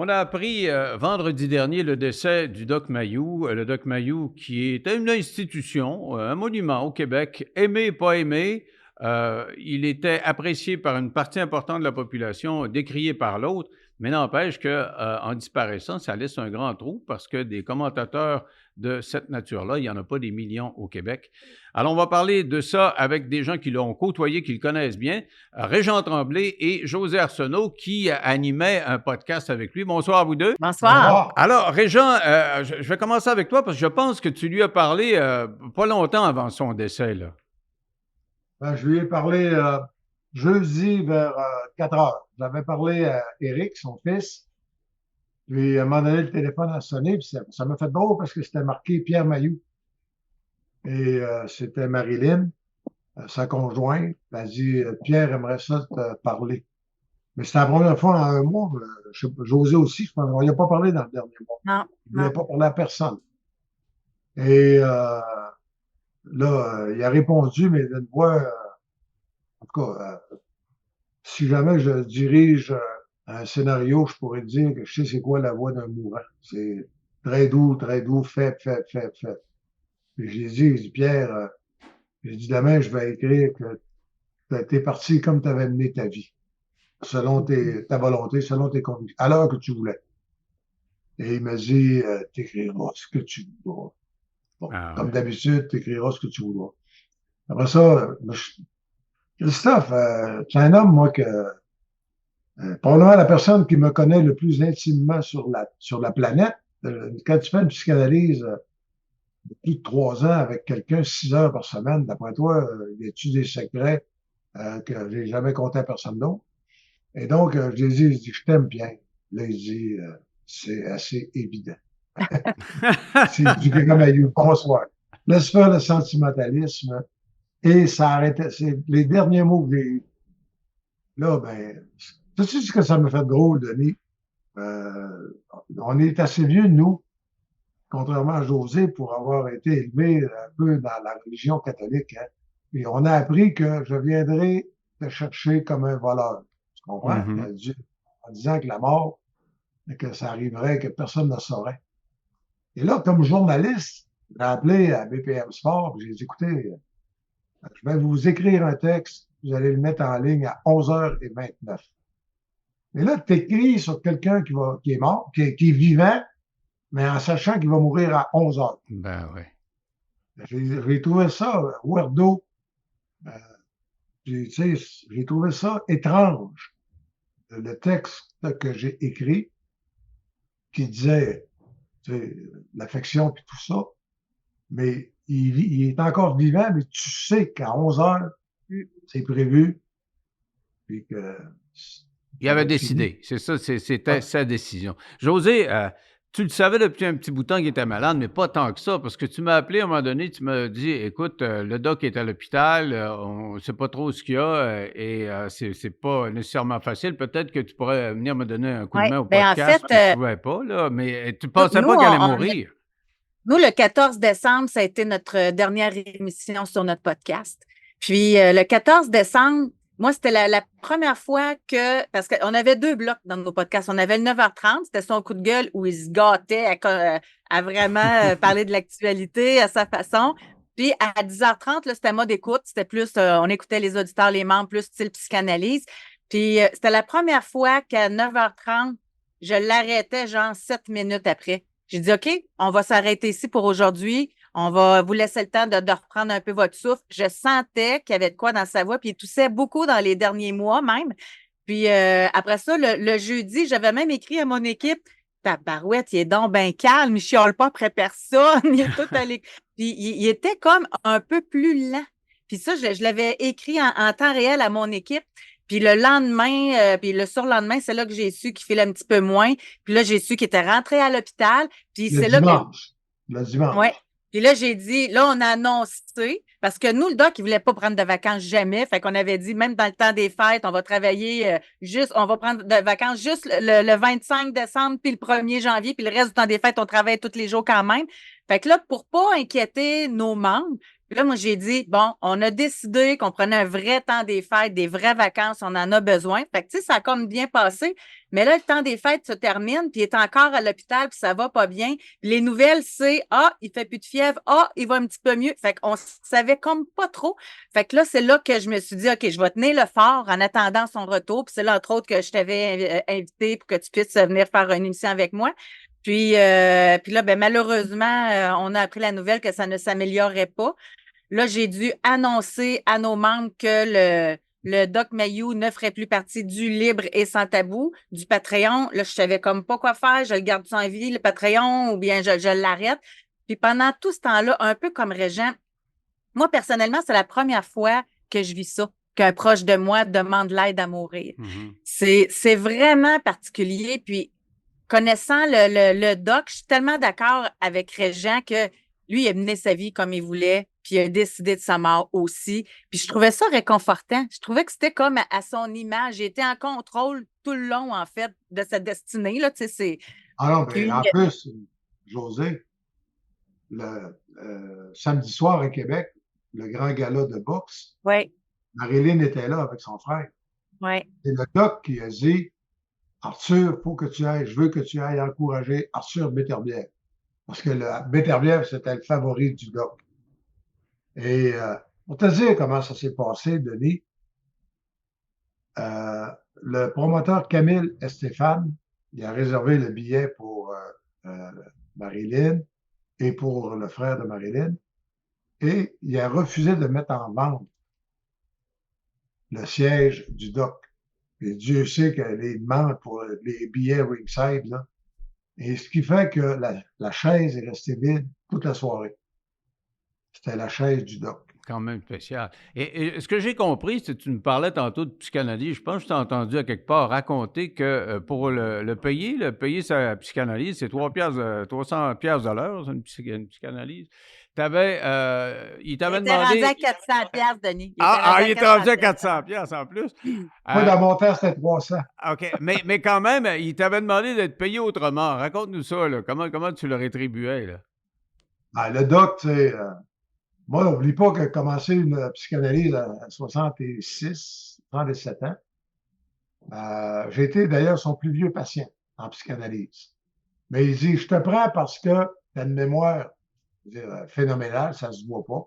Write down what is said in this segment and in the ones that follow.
On a appris vendredi dernier le décès du Doc Mayou. Le Doc Mayou qui était une institution, un monument au Québec, aimé, pas aimé. Il était apprécié par une partie importante de la population, décrié par l'autre, mais n'empêche qu'en disparaissant, ça laisse un grand trou parce que des commentateurs de cette nature-là, il n'y en a pas des millions au Québec. Alors, on va parler de ça avec des gens qui l'ont côtoyé, qui le connaissent bien. Régent Tremblay et José Arsenault qui animaient un podcast avec lui. Bonsoir à vous deux. Bonsoir. Alors, Régent, je vais commencer avec toi parce que je pense que tu lui as parlé pas longtemps avant son décès, là. Je lui ai parlé jeudi vers 4 heures. J'avais parlé à Éric, son fils. Puis à un moment donné, le téléphone a sonné. Puis ça m'a fait drôle parce que c'était marqué Pierre Mayou. Et c'était Marilyn, sa conjointe. Elle a dit Pierre aimerait ça te parler. Mais c'était la première fois en un mois. José aussi, je pense. On n'y a pas parlé dans le dernier mois. Non. Il ne voulait pas parler à personne. Et là, il a répondu, mais d'une voix, en tout cas, si jamais je dirige un scénario, je pourrais dire que je sais c'est quoi la voix d'un mourant. C'est très doux, fait. Puis j'ai dit, Pierre, j'ai dit demain, je vais écrire que t'es parti comme tu avais mené ta vie, selon ta volonté, selon tes convictions, à l'heure que tu voulais. Et il m'a dit, t'écriras ce que tu voudras. Bon, comme d'habitude, t'écriras ce que tu voudras. Après ça, Christophe, c'est un homme, moi, que probablement la personne qui me connaît le plus intimement sur la planète. Quand tu fais une psychanalyse de plus de 3 ans avec quelqu'un 6 heures par semaine, d'après toi, y a-tu des secrets que j'ai jamais conté à personne d'autre? Et donc, je lui ai dit, je t'aime bien. Là, il dit, c'est assez évident. C'est du grand Mayou. Bonsoir. Laisse faire le sentimentalisme. Et ça arrêtait. C'est les derniers mots que j'ai eus. Là, ben, sais-tu ce que ça me fait drôle, Denis? On est assez vieux, nous, contrairement à José, pour avoir été élevé un peu dans la religion catholique. Hein? Et on a appris que je viendrai te chercher comme un voleur. Tu comprends? Mm-hmm. En disant que la mort, que ça arriverait, que personne ne saurait. Et là, comme journaliste, j'ai appelé à BPM Sport, j'ai dit, écoutez, je vais vous écrire un texte, vous allez le mettre en ligne à 11h29. Mais là, tu écris sur quelqu'un qui est mort, qui est vivant, mais en sachant qu'il va mourir à 11h. Ben oui. J'ai trouvé ça weirdo. J'ai trouvé ça étrange. Le texte que j'ai écrit, qui disait l'affection et tout ça, mais il est encore vivant, mais tu sais qu'à 11h, c'est prévu. Puis que il avait décidé. C'est ça, c'était sa décision. José, tu le savais depuis un petit bout de temps qu'il était malade, mais pas tant que ça, parce que tu m'as appelé à un moment donné, tu m'as dit, écoute, le doc est à l'hôpital, on ne sait pas trop ce qu'il y a, et c'est pas nécessairement facile. Peut-être que tu pourrais venir me donner un coup de main au podcast, en fait, je ne pouvais pas, là, mais tu ne pensais pas qu'elle allait mourir. Nous, le 14 décembre, ça a été notre dernière émission sur notre podcast. Puis, le 14 décembre, moi, c'était la première fois parce qu'on avait 2 blocs dans nos podcasts. On avait le 9h30, c'était son coup de gueule où il se gâtait à vraiment parler de l'actualité à sa façon. Puis, à 10h30, là, c'était mode écoute. C'était plus, on écoutait les auditeurs, les membres, plus style psychanalyse. Puis, c'était la première fois qu'à 9h30, je l'arrêtais genre 7 minutes après. J'ai dit, OK, on va s'arrêter ici pour aujourd'hui. On va vous laisser le temps de reprendre un peu votre souffle. Je sentais qu'il y avait de quoi dans sa voix, puis il toussait beaucoup dans les derniers mois même. Puis après ça, le jeudi, j'avais même écrit à mon équipe, tabarouette, il est donc bien calme, il chiale pas après personne, il est tout allé. Puis il était comme un peu plus lent. Puis ça, je l'avais écrit en temps réel à mon équipe. Puis le lendemain, puis le surlendemain, c'est là que j'ai su qu'il filait un petit peu moins. Puis là, j'ai su qu'il était rentré à l'hôpital. Puis c'est là que... Le dimanche. Ouais. Puis là, j'ai dit, là, on a annoncé, parce que nous, le doc, il voulait pas prendre de vacances jamais. Fait qu'on avait dit, même dans le temps des fêtes, on va travailler on va prendre de vacances juste le 25 décembre, puis le 1er janvier, puis le reste du temps des fêtes, on travaille tous les jours quand même. Fait que là, pour pas inquiéter nos membres, Puis là, moi, j'ai dit, bon, on a décidé qu'on prenait un vrai temps des fêtes, des vraies vacances, on en a besoin. Fait que, tu sais, ça a comme bien passé. Mais là, le temps des fêtes se termine, puis il est encore à l'hôpital, puis ça va pas bien. Puis les nouvelles, c'est, il fait plus de fièvre, il va un petit peu mieux. Fait qu'on savait comme pas trop. Fait que là, c'est là que je me suis dit, OK, je vais tenir le fort en attendant son retour. Puis c'est là, entre autres, que je t'avais invité pour que tu puisses venir faire une émission avec moi. Puis là, ben, malheureusement, on a appris la nouvelle que ça ne s'améliorerait pas. Là, j'ai dû annoncer à nos membres que le Doc Mayou ne ferait plus partie du Libre et Sans Tabou, du Patreon. Là, je savais comme pas quoi faire. Je le garde en vie, le Patreon, ou bien je l'arrête. Puis pendant tout ce temps-là, un peu comme Régent, moi, personnellement, c'est la première fois que je vis ça, qu'un proche de moi demande l'aide à mourir. C'est vraiment particulier. Puis, connaissant le doc, je suis tellement d'accord avec Régent que lui, il a mené sa vie comme il voulait, puis il a décidé de sa mort aussi. Puis je trouvais ça réconfortant. Je trouvais que c'était comme à son image. Il était en contrôle tout le long, en fait, de sa destinée. Là, tu sais, Ah non, mais Puis, en plus, José, le samedi soir à Québec, le grand gala de boxe, oui, Marilyn était là avec son frère. oui. C'est le doc qui a dit, Arthur, faut que tu ailles, je veux que tu ailles encourager Arthur Beterbiev. Parce que le Beterbiev, c'était le favori du doc. Et pour te dire comment ça s'est passé, Denis, le promoteur Camille Estéphane, il a réservé le billet pour Marilyn et pour le frère de Marilyn, et il a refusé de mettre en vente le siège du doc. Et Dieu sait que les demandes pour les billets ringside, là, et ce qui fait que la chaise est restée vide toute la soirée. C'était la chaise du doc. Quand même spécial. Et ce que j'ai compris, c'est que tu me parlais tantôt de psychanalyse. Je pense que je t'ai entendu à quelque part raconter que pour le payer sa psychanalyse, c'est 300 piastres de l'heure, c'est une psychanalyse. Il Il t'avait était rendu à demandé... 400 piastres, Denis. il était rendu à 400 piastres en plus. Moi, dans mon temps, c'était 300. OK. Mais quand même, il t'avait demandé d'être payé autrement. Raconte-nous ça, là. Comment tu le rétribuais, là? Ben, le doc, tu sais, moi, n'oublie pas que commencer une psychanalyse à 66, 37 ans, j'ai été d'ailleurs son plus vieux patient en psychanalyse. Mais il dit, je te prends parce que tu as une mémoire phénoménale, ça se voit pas.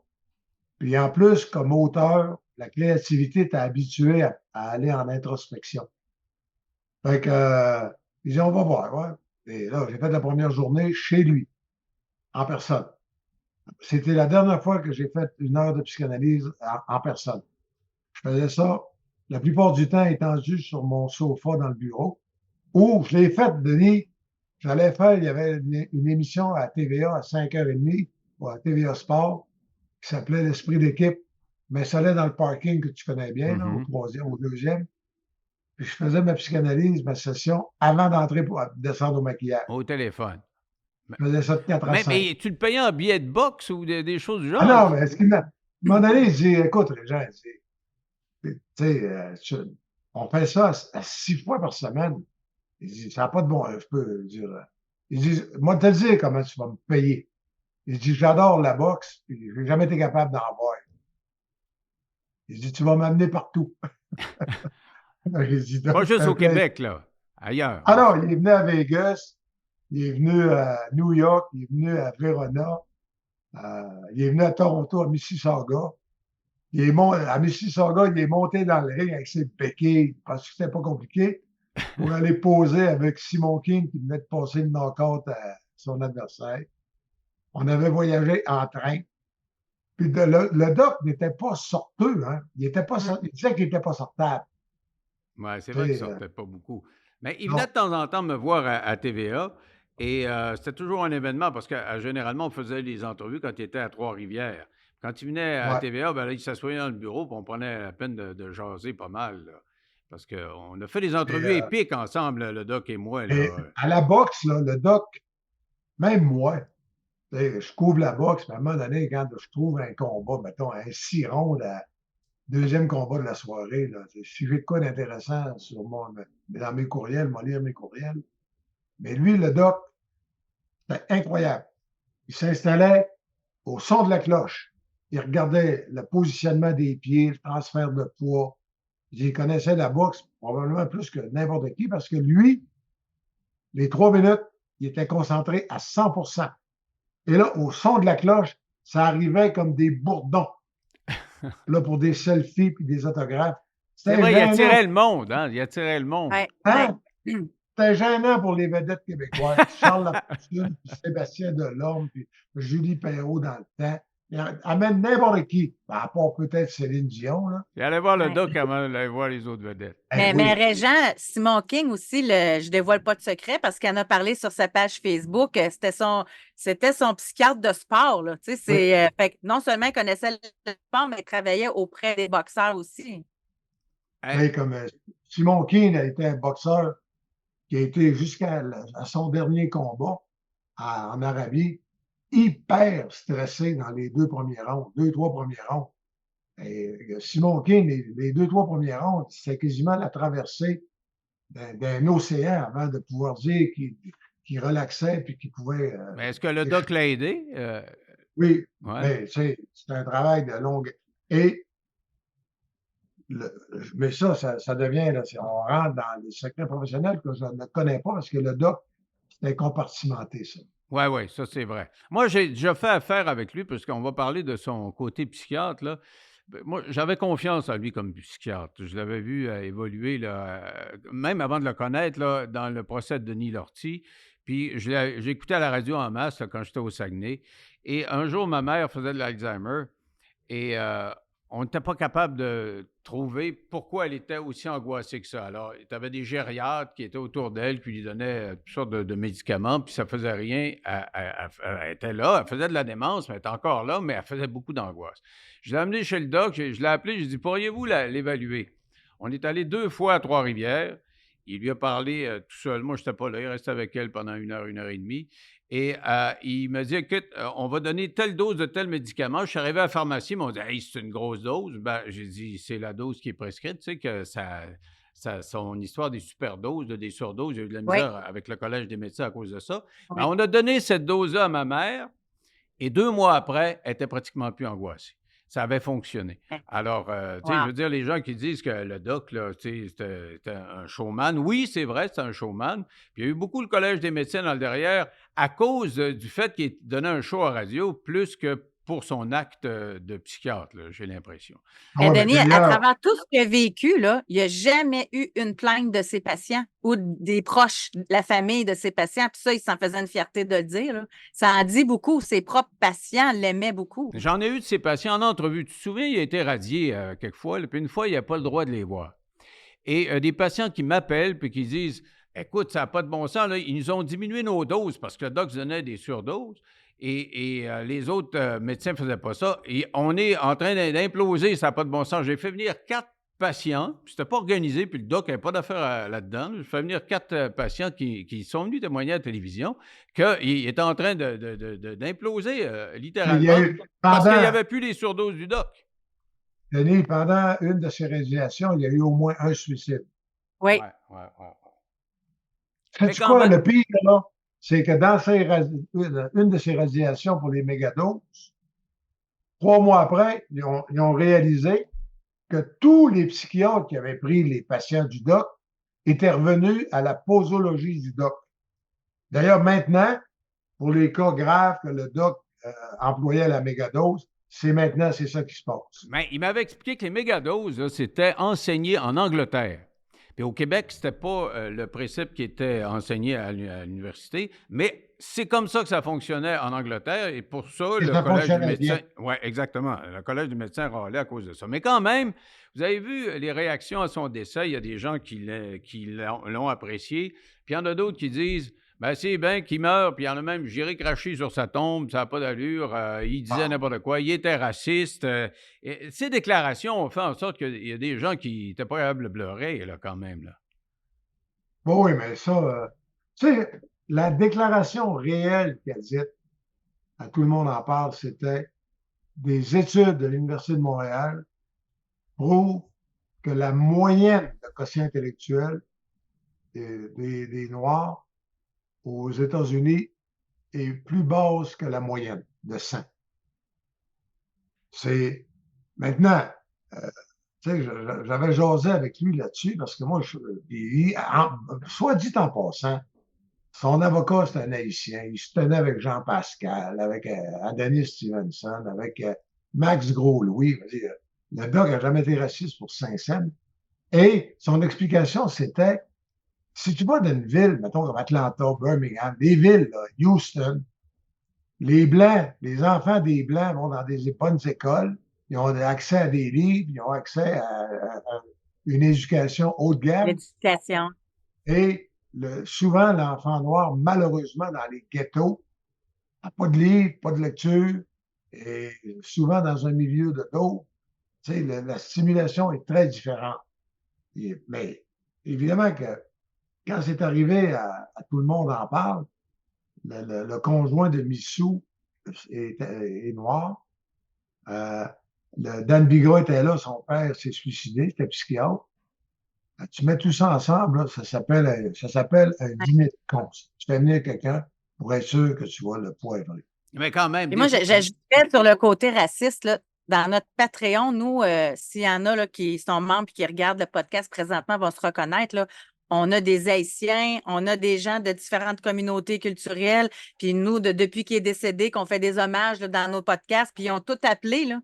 Puis en plus, comme auteur, la créativité t'a habitué à aller en introspection. Fait que, il dit, on va voir. Ouais. Et là, j'ai fait la première journée chez lui, en personne. C'était la dernière fois que j'ai fait une heure de psychanalyse en personne. Je faisais ça la plupart du temps étendu sur mon sofa dans le bureau. Ou je l'ai fait, Denis, j'allais faire, il y avait une émission à TVA à 5h30, ou à TVA Sport, qui s'appelait L'Esprit d'équipe, mais ça allait dans le parking que tu connais bien, là, au troisième, au deuxième. Puis je faisais ma psychanalyse, ma session, avant d'entrer pour descendre au maquillage. Au téléphone. Je faisais ça de 4 à 5. Mais tu le payais en billets de boxe ou des choses du genre? Ah non, mais ce qui m'a donné, il dit, écoute, les gens, tu sais, on fait ça à 6 fois par semaine. Il dit, ça n'a pas de bon, je peux dire. Il dit, moi, te dire comment tu vas me payer. Il dit, j'adore la boxe, puis je n'ai jamais été capable d'en voir. Il dit, tu vas m'amener partout. Pas juste au Québec, là. Ailleurs. Ah non, il est venu à Vegas, il est venu à New York, il est venu à Verona, il est venu à Toronto, à Mississauga. À Mississauga, il est monté dans le ring avec ses béquilles parce que c'était pas compliqué pour aller poser avec Simon King qui venait de passer le knock-out à son adversaire. On avait voyagé en train. Puis le doc n'était pas sorteux, hein. Il disait qu'il n'était pas sortable. Oui, c'est vrai qu'il ne sortait pas beaucoup. Mais il venait de temps en temps me voir à TVA et c'était toujours un événement parce que généralement, on faisait les entrevues quand il était à Trois-Rivières. Quand il venait à TVA, ben là, il s'assoyait dans le bureau et on prenait la peine de jaser pas mal. Là, parce qu'on a fait des entrevues épiques ensemble, le doc et moi. Là. À la boxe, là, le doc, même moi, je couvre la boxe, mais à un moment donné, quand je trouve un combat, mettons, un 6 rondes, deuxième combat de la soirée, là, si j'ai de quoi d'intéressant dans mes courriels, je vais lire mes courriels. Mais lui, le doc, c'était incroyable. Il s'installait au son de la cloche. il regardait le positionnement des pieds, le transfert de poids. Il connaissait la boxe probablement plus que n'importe qui parce que lui, les 3 minutes, il était concentré à 100%. Et là, au son de la cloche, ça arrivait comme des bourdons. Là, pour des selfies puis des autographes. C'est C'était vrai, il gênant. attirait le monde, hein? Il attirait le monde. Ouais, Hein? ouais. C'était gênant pour les vedettes québécoises. Charles Lafortune, puis Sébastien Delorme, puis Julie Perrault dans le temps. Il amène n'importe qui. Ben, à part peut-être Céline Dion, là. Il allait voir le Ouais. doc avant d'aller voir les autres vedettes. Mais, Eh mais oui. Régent, Simon King aussi, je dévoile pas de secret parce qu'elle en a parlé sur sa page Facebook. C'était son psychiatre de sport. Là. Tu sais, Oui. fait que non seulement il connaissait le sport, mais il travaillait auprès des boxeurs aussi. Hey, Oui, comme Simon Keane a été un boxeur qui a été jusqu'à son dernier combat en Arabie, hyper stressé dans les 2 premiers rounds, 2, 3 premiers rounds. Et Simon King, les 2, 3 premiers rounds, c'est quasiment la traversée d'un océan avant de pouvoir dire qu'il relaxait puis qu'il pouvait. mais est-ce que le doc l'a aidé? Oui, Ouais. mais c'est un travail de longue. Et mais ça devient, là, on rentre dans les secrets professionnels que je ne connais pas parce que le doc, c'était compartimenté, ça. Oui, oui, ça c'est vrai. Moi, j'ai déjà fait affaire avec lui, parce qu'on va parler de son côté psychiatre, là. Ben, moi, j'avais confiance en lui comme psychiatre. Je l'avais vu évoluer, là, même avant de le connaître, là, dans le procès de Denis Lortie. Puis j'écoutais à la radio en masse là, quand j'étais au Saguenay. Et un jour, ma mère faisait de l'Alzheimer et on n'était pas capable de trouver pourquoi elle était aussi angoissée que ça. Alors, tu avais des gériatres qui étaient autour d'elle, qui lui donnaient toutes sortes de médicaments, puis ça ne faisait rien. Elle était là, elle faisait de la démence, mais elle était encore là, mais elle faisait beaucoup d'angoisse. Je l'ai amené chez le doc, je l'ai appelé, je lui ai dit, pourriez-vous l'évaluer? On est allé 2 fois à Trois-Rivières. Il lui a parlé tout seul. Moi, je n'étais pas là. Il restait avec elle pendant 1 heure et demie. Et il m'a dit, écoute, on va donner telle dose de tel médicament. Je suis arrivé à la pharmacie, ils m'ont dit, hey, c'est une grosse dose. Ben, j'ai dit, c'est la dose qui est prescrite. Tu sais que son histoire des superdoses, des surdoses, j'ai eu de la Oui. misère avec le Collège des médecins à cause de ça. Oui. Ben, on a donné cette dose-là à ma mère et 2 mois après, elle était pratiquement plus angoissée. Ça avait fonctionné. Alors, tu sais, je Wow. veux dire, les gens qui disent que le doc, là, tu sais, c'était un showman. Oui, c'est vrai, c'est un showman. Puis il y a eu beaucoup le Collège des médecins dans le derrière à cause du fait qu'il donnait un show à radio plus que pour son acte de psychiatre, là, j'ai l'impression. Mais Ouais, mais Denis, à d'ailleurs, travers tout ce qu'il a vécu, là, il n'y a jamais eu une plainte de ses patients ou des proches, de la famille de ses patients. Puis ça, il s'en faisait une fierté de le dire. Là. Ça en dit beaucoup. Ses propres patients l'aimaient beaucoup. J'en ai eu de ces patients en entrevue. Tu te souviens, il a été radié quelquefois, là, puis une fois, il n'y a pas le droit de les voir. Et des patients qui m'appellent puis qui disent, écoute, ça n'a pas de bon sens, là, ils nous ont diminué nos doses parce que le doc donnait des surdoses et les autres médecins ne faisaient pas ça. Et on est en train d'imploser, ça n'a pas de bon sens. J'ai fait venir 4 patients, puis c'était pas organisé, puis le doc n'avait pas d'affaire là-dedans. J'ai fait venir 4 patients qui sont venus témoigner à la télévision qu'ils étaient en train d'imploser, il y littéralement, a eu, parce qu'il n'y pendant, avait plus les surdoses du doc. Denis, pendant une de ces radiations, il y a eu au moins un suicide. Oui. Ouais. Mais Sais-tu quand quoi, même, le pire, là? C'est que dans une de ces radiations pour les mégadoses, 3 mois après, ils ont réalisé que tous les psychiatres qui avaient pris les patients du doc étaient revenus à la posologie du doc. D'ailleurs, maintenant, pour les cas graves que le doc employait à la mégadose, c'est ça qui se passe. ben, il m'avait expliqué que les mégadoses, là, c'était enseigné en Angleterre. Puis au Québec, c'était pas le précepte qui était enseigné à l'université, mais c'est comme ça que ça fonctionnait en Angleterre, et pour ça, Et le ça Collège du fonctionnait bien. médecin, oui, exactement, le Collège du médecin râlait à cause de ça. Mais quand même, vous avez vu les réactions à son décès, il y a des gens qui l'ont apprécié, puis il y en a d'autres qui disent, ben c'est bien qu'il meurt, puis il y en a même, j'irai cracher sur sa tombe, ça n'a pas d'allure, il disait Ah. n'importe quoi, il était raciste. Et ces déclarations ont fait en sorte qu'il y a des gens qui n'étaient pas capables de pleurer, là, quand même, là. Bon, oui, mais ça, tu sais, la déclaration réelle qu'elle dit, à tout le monde en parle, c'était des études de l'Université de Montréal prouvent que la moyenne de quotient intellectuel des Noirs aux États-Unis est plus basse que la moyenne de 100. C'est maintenant, euh, tu sais, j'avais jasé avec lui là-dessus parce que moi, soit dit en passant, son avocat, c'était un Haïtien. Il se tenait avec Jean Pascal, avec Adonis Stevenson, avec Max Gros-Louis. Le gars n'a jamais été raciste pour Saint-Saëns. Et son explication, c'était, si tu vas dans une ville, mettons comme Atlanta, Birmingham, des villes, là, Houston, les Blancs, les enfants des Blancs vont dans des bonnes écoles, ils ont accès à des livres, ils ont accès à une éducation haut de gamme. L'éducation. Et souvent, l'enfant noir, malheureusement, dans les ghettos, n'a pas de livre, pas de lecture, et souvent dans un milieu de dos, tu sais, la stimulation est très différente. Mais évidemment que quand c'est arrivé à tout le monde en parle, le conjoint de Missou est noir. Dan Bigra était là, son père s'est suicidé, c'était psychiatre. Tu mets tout ça ensemble, là, ça s'appelle un dîner de cons. Tu fais venir quelqu'un pour être sûr que tu vas le poivrer. Mais quand même. Et moi, j'ajouterais sur le côté raciste, là, dans notre Patreon, nous, s'il y en a là, qui sont membres et qui regardent le podcast présentement, vont se reconnaître, là, on a des Haïtiens, on a des gens de différentes communautés culturelles, puis nous, depuis qu'il est décédé, qu'on fait des hommages là, dans nos podcasts, puis ils ont tout appelé, là.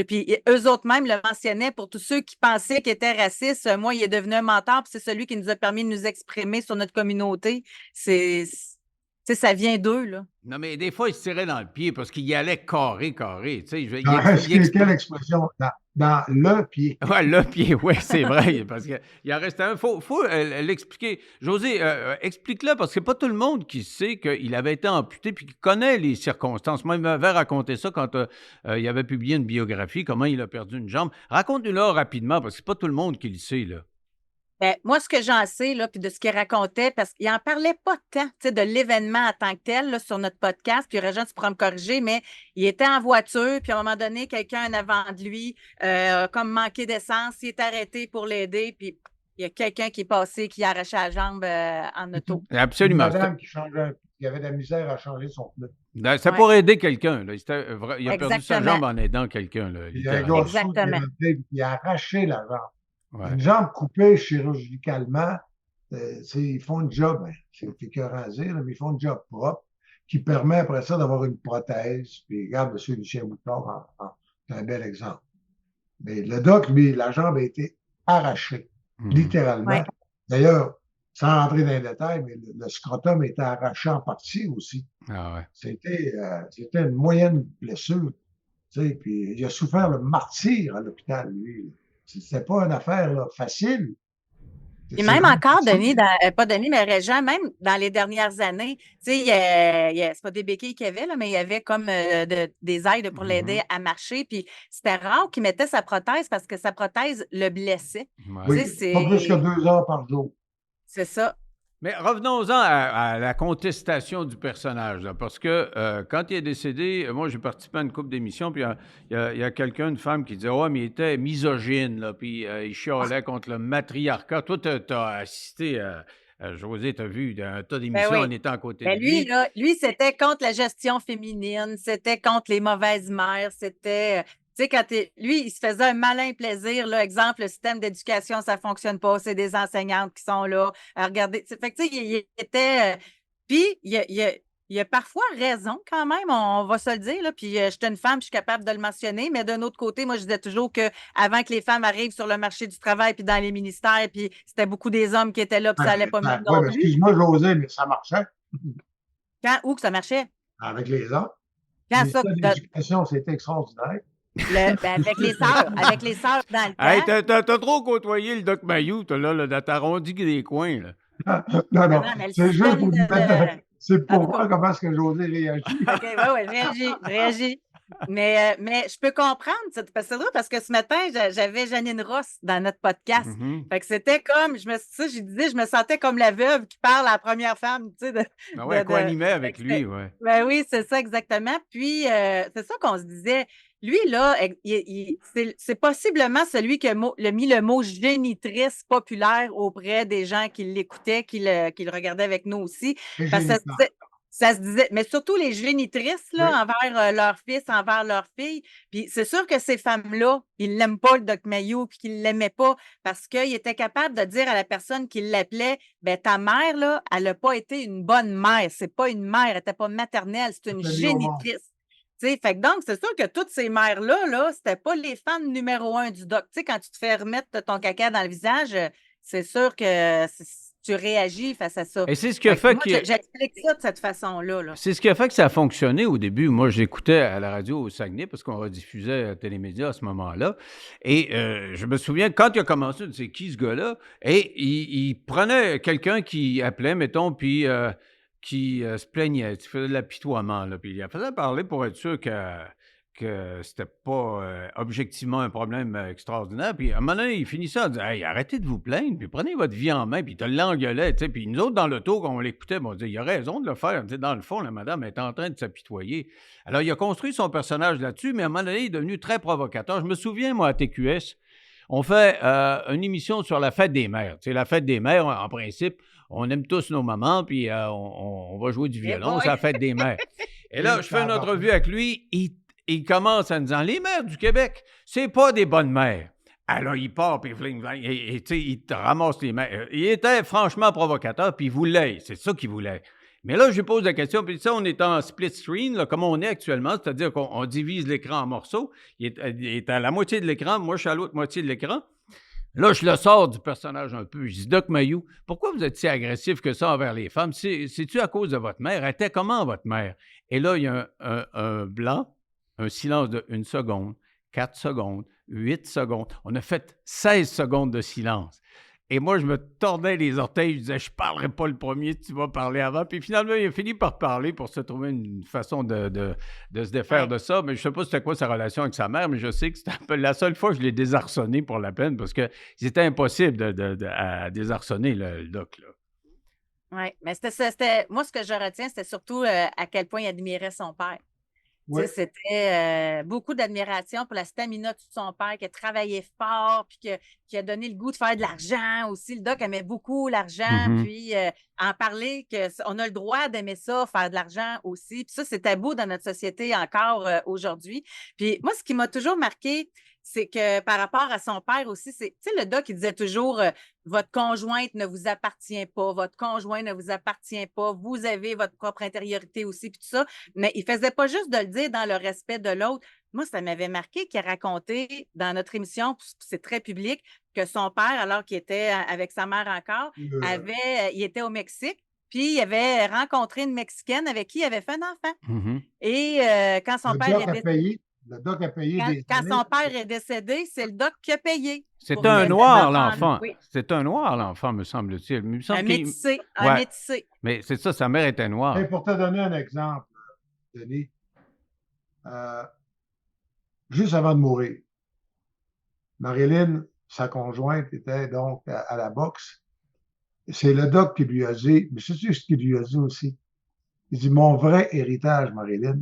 Puis eux autres même le mentionnaient pour tous ceux qui pensaient qu'ils étaient racistes. Moi, il est devenu un mentor, puis c'est celui qui nous a permis de nous exprimer sur notre communauté. Ça vient d'eux, là. Non, mais des fois, il se tirait dans le pied parce qu'il y allait carré. Tu sais, quelle expression? Dans le pied. Oui, le pied, oui, c'est vrai, parce qu'il en restait un. Il faut l'expliquer. José, explique-le, parce que c'est pas tout le monde qui sait qu'il avait été amputé puis qui connaît les circonstances. Moi, il m'avait raconté ça quand il avait publié une biographie, comment il a perdu une jambe. Raconte-le rapidement, parce que c'est pas tout le monde qui le sait, là. Ben, moi, ce que j'en sais, là, puis de ce qu'il racontait, parce qu'il n'en parlait pas tant de l'événement en tant que tel là, sur notre podcast, puis Régent, tu pourras me corriger, mais il était en voiture, puis à un moment donné, quelqu'un en avant de lui, comme manqué d'essence, il est arrêté pour l'aider, puis il y a quelqu'un qui est passé, qui a arraché la jambe en auto. Absolument. Une madame qui avait de la misère à changer son pneu. C'est pour aider quelqu'un. Là. Il a perdu sa jambe en aidant quelqu'un. Exactement. Il a arraché la jambe. Ouais. Une jambe coupée chirurgicalement, ils font un job, c'est écœurant à dire, mais ils font un job propre qui permet après ça d'avoir une prothèse. Puis regarde, M. Lucien Bouchard, c'est un bel exemple. Mais le doc, lui, la jambe a été arrachée, littéralement. Ouais. D'ailleurs, sans rentrer dans les détails, mais le scrotum était arraché en partie aussi. Ah ouais. C'était une moyenne blessure. Puis il a souffert le martyre à l'hôpital, lui. C'était pas une affaire là, facile. Et même encore, Denis, pas Denis, mais Régent, même dans les dernières années, tu sais, c'est pas des béquilles qu'il y avait, là, mais il y avait comme des aides pour l'aider à marcher. Puis c'était rare qu'il mettait sa prothèse parce que sa prothèse le blessait. Ouais. Oui, pas plus que 2 heures par jour. C'est ça. Mais revenons-en à la contestation du personnage, là, parce que quand il est décédé, moi j'ai participé à une couple d'émissions, puis il y a quelqu'un, une femme qui disait « Ouais, mais il était misogyne, là, puis il chialait contre le matriarcat. » Toi, tu as assisté José, tu as vu un tas d'émissions en étant à côté de lui. Lui, c'était contre la gestion féminine, c'était contre les mauvaises mères, c'était... Tu sais, lui, il se faisait un malin plaisir. Là, exemple, le système d'éducation, ça ne fonctionne pas. C'est des enseignantes qui sont là. Regardez. Fait que, tu sais, il était. Puis, il a parfois raison quand même, on va se le dire. Là. Puis, je suis une femme, je suis capable de le mentionner. Mais d'un autre côté, moi, je disais toujours qu'avant que les femmes arrivent sur le marché du travail, puis dans les ministères, puis c'était beaucoup des hommes qui étaient là, puis ça n'allait pas mieux. Oui, excuse-moi, José, mais ça marchait. Où que ça marchait? Avec les hommes. Quand ça? L'éducation, c'était extraordinaire. Avec les sœurs dans le temps. Hey, t'as trop côtoyé le Doc Mayou, là, t'as arrondi des coins, là. Non, c'est juste pour c'est pour voir comment est-ce que José réagit. OK, oui, je réagis. Mais je peux comprendre, c'est drôle parce que ce matin, j'avais Janine Ross dans notre podcast. Fait que c'était comme, je me sentais comme la veuve qui parle à la première femme, tu sais. Co-animait avec lui, ouais. Ben oui, c'est ça exactement. Puis, c'est ça qu'on se disait. Lui, là, c'est possiblement celui qui a mis le mot génitrice populaire auprès des gens qui l'écoutaient, qui le regardaient avec nous aussi. Parce que Ça se disait, mais surtout les génitrices, là, envers leur fils, envers leur fille. Puis c'est sûr que ces femmes-là, ils l'aiment pas, le Doc Mayou, puis qu'ils l'aimaient pas parce qu'ils étaient capables de dire à la personne qui l'appelait, ben ta mère, là, elle n'a pas été une bonne mère. C'est pas une mère, elle n'était pas maternelle, c'est une génitrice. Fait que donc, c'est sûr que toutes ces mères-là, là, c'était pas les fans numéro 1 du Doc. Quand tu te fais remettre ton caca dans le visage, c'est sûr que tu réagis face à ça. Et c'est ce qui a fait moi, j'explique ça de cette façon-là. Là. C'est ce qui a fait que ça a fonctionné au début. Moi, j'écoutais à la radio au Saguenay parce qu'on rediffusait à Télémédia à ce moment-là. Et je me souviens, quand il a commencé, c'est qui ce gars-là? Et il prenait quelqu'un qui appelait, mettons, puis qui se plaignait, qui faisait de l'apitoiement, là, puis il faisait parler pour être sûr que c'était pas objectivement un problème extraordinaire. Puis à un moment donné, il finissait en disant « Hey, arrêtez de vous plaindre, puis prenez votre vie en main. » Puis il te l'engueulait, tu sais. Puis nous autres, dans l'auto, quand on l'écoutait, on disait « Il a raison de le faire. » Tu sais, dans le fond, la madame est en train de s'apitoyer. Alors, il a construit son personnage là-dessus, mais à un moment donné, il est devenu très provocateur. Je me souviens, moi, à TQS, on fait une émission sur la fête des mères. Tu sais, la fête des mères, en principe, on aime tous nos mamans, puis on va jouer du violon, c'est la fête des mères. Et là, je fais une entrevue avec lui, il commence en disant « Les mères du Québec, c'est pas des bonnes mères. » Alors, il part, puis il te ramasse les mères. Il était franchement provocateur, puis il voulait, c'est ça qu'il voulait. Mais là, je lui pose la question, puis ça, on est en split screen, là, comme on est actuellement, c'est-à-dire qu'on divise l'écran en morceaux. Il est à la moitié de l'écran, moi, je suis à l'autre moitié de l'écran. Là, je le sors du personnage un peu. Je dis, Doc Mayou, pourquoi vous êtes si agressif que ça envers les femmes? C'est-tu à cause de votre mère? Elle était comment, votre mère? Et là, il y a un blanc, un silence de 1 seconde, 4 secondes, 8 secondes. On a fait 16 secondes de silence. Et moi, je me tordais les orteils, je disais, je ne parlerai pas le premier, tu vas parler avant. Puis finalement, il a fini par parler pour se trouver une façon de se défaire de ça. Mais je ne sais pas c'était quoi sa relation avec sa mère, mais je sais que c'était un peu la seule fois que je l'ai désarçonné pour la peine, parce que c'était impossible à désarçonner le doc, là. Oui, mais c'était moi, ce que je retiens, c'était surtout à quel point il admirait son père. Oui. C'était beaucoup d'admiration pour la stamina de son père qui a travaillé fort puis qui a donné le goût de faire de l'argent aussi. Le doc aimait beaucoup l'argent, puis en parler qu'on a le droit d'aimer ça, faire de l'argent aussi. Puis ça, c'est tabou dans notre société encore aujourd'hui. Puis moi, ce qui m'a toujours marqué, c'est que par rapport à son père aussi, tu sais, le doc, il disait toujours votre conjointe ne vous appartient pas, votre conjoint ne vous appartient pas, vous avez votre propre intériorité aussi, puis tout ça. Mais il ne faisait pas juste de le dire dans le respect de l'autre. Moi, ça m'avait marqué qu'il a raconté dans notre émission, c'est très public, que son père, alors qu'il était avec sa mère encore, il était au Mexique. Puis, il avait rencontré une Mexicaine avec qui il avait fait un enfant. Et quand son père est décédé, le doc a payé quand son père est décédé, c'est le doc qui a payé. C'est un noir, l'enfant. Oui. C'est un noir, l'enfant, me semble-t-il. Un métissé. Un métissé. Mais c'est ça, sa mère était noire. Et pour te donner un exemple, Denis, juste avant de mourir, Marilyn, sa conjointe, était donc à la boxe. C'est le doc qui lui a dit, mais c'est ce qu'il lui a dit aussi. Il dit, mon vrai héritage, Marilyn,